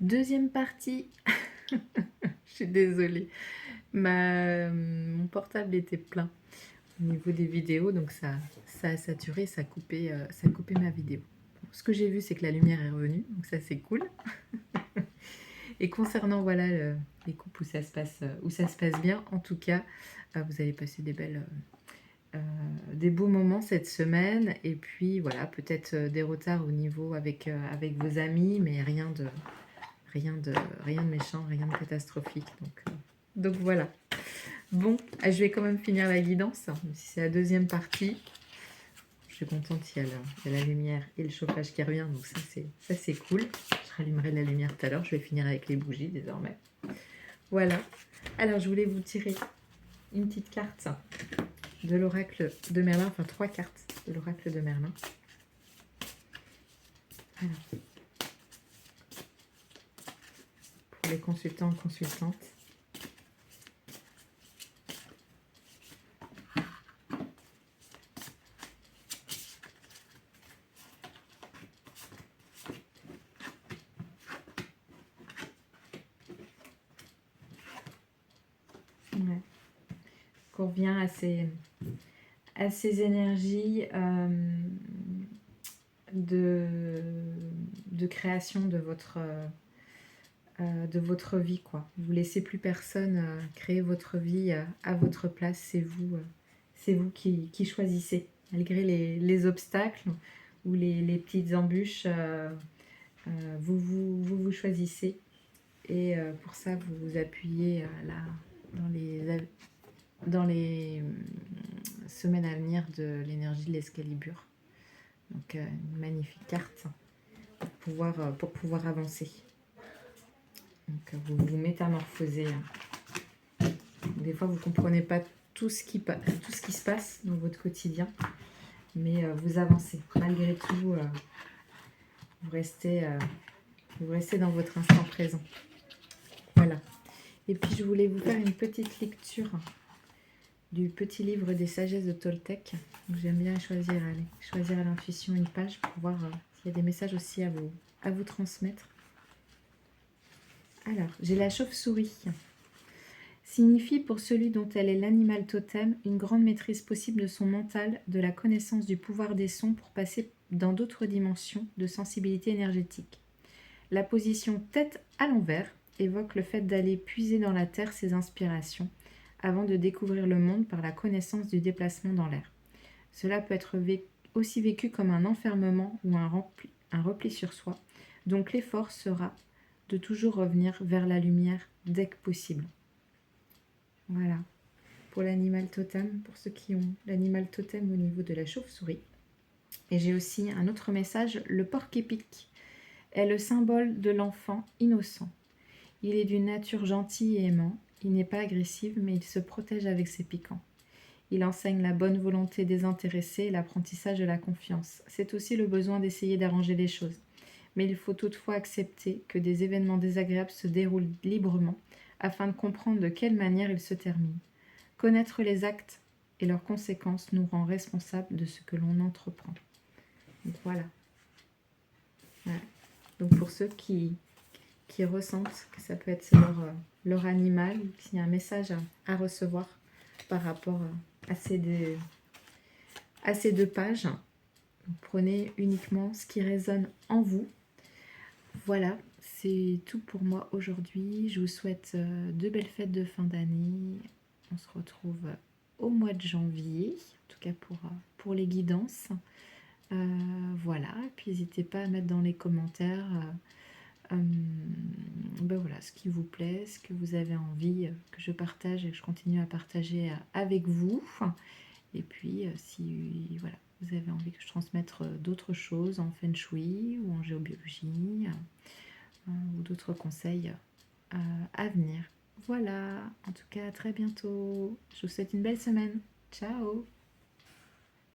Deuxième partie. Je suis désolée. Mon portable était plein au niveau des vidéos, donc ça a saturé, ça a coupé ma vidéo. Ce que j'ai vu, c'est que la lumière est revenue, donc ça c'est cool. Et concernant voilà les couples où ça se passe bien, en tout cas, vous allez passer des beaux moments cette semaine. Et puis voilà, peut-être des retards au niveau avec vos amis, mais rien de méchant, rien de catastrophique. Donc voilà. Bon, je vais quand même finir la guidance, même si c'est la deuxième partie. Je suis contente, il y a la lumière et le chauffage qui revient, donc ça c'est cool. Je rallumerai la lumière tout à l'heure, je vais finir avec les bougies désormais. Voilà. Alors je voulais vous tirer une petite carte de l'oracle de Merlin, enfin 3 cartes de l'oracle de Merlin. Alors, pour les consultants et consultantes. Ouais. Qu'on revient à ces énergies de création de votre vie, quoi. Vous laissez plus personne créer votre vie à votre place, c'est vous qui choisissez, malgré les obstacles ou les petites embûches, vous choisissez. Et pour ça, vous vous appuyez là dans les semaines à venir de l'énergie de l'Excalibur. Donc une magnifique carte pour pouvoir avancer. Donc vous vous métamorphosez. Des fois, vous ne comprenez pas tout ce qui se passe dans votre quotidien, mais vous avancez. Malgré tout, vous restez dans votre instant présent. Voilà. Et puis, je voulais vous faire une petite lecture du petit livre des sagesses de Toltec. J'aime bien choisir à l'intuition une page pour voir s'il y a des messages aussi à vous transmettre. Alors, j'ai la chauve-souris. Signifie pour celui dont elle est l'animal totem une grande maîtrise possible de son mental, de la connaissance du pouvoir des sons pour passer dans d'autres dimensions de sensibilité énergétique. La position tête à l'envers évoque le fait d'aller puiser dans la terre ses inspirations avant de découvrir le monde par la connaissance du déplacement dans l'air. Cela peut être aussi vécu comme un enfermement ou un repli sur soi, donc l'effort sera de toujours revenir vers la lumière dès que possible. Voilà, pour l'animal totem, pour ceux qui ont l'animal totem au niveau de la chauve-souris. Et j'ai aussi un autre message, le porc-épic est le symbole de l'enfant innocent. Il est d'une nature gentille et aimant, il n'est pas agressif, mais il se protège avec ses piquants. Il enseigne la bonne volonté désintéressée et l'apprentissage de la confiance. C'est aussi le besoin d'essayer d'arranger les choses. Mais il faut toutefois accepter que des événements désagréables se déroulent librement afin de comprendre de quelle manière ils se terminent. Connaître les actes et leurs conséquences nous rend responsables de ce que l'on entreprend. Donc voilà. Donc pour ceux qui ressentent que ça peut être leur animal, qu'il y a un message à recevoir par rapport à ces deux pages, vous prenez uniquement ce qui résonne en vous. Voilà, c'est tout pour moi aujourd'hui. Je vous souhaite de belles fêtes de fin d'année. On se retrouve au mois de janvier, en tout cas pour les guidances. Voilà, et puis n'hésitez pas à mettre dans les commentaires voilà, ce qui vous plaît, ce que vous avez envie que je partage et que je continue à partager avec vous. Et puis si voilà, vous avez envie que je transmette d'autres choses en Feng Shui ou en géobiologie ou d'autres conseils à venir. Voilà, en tout cas à très bientôt. Je vous souhaite une belle semaine. Ciao.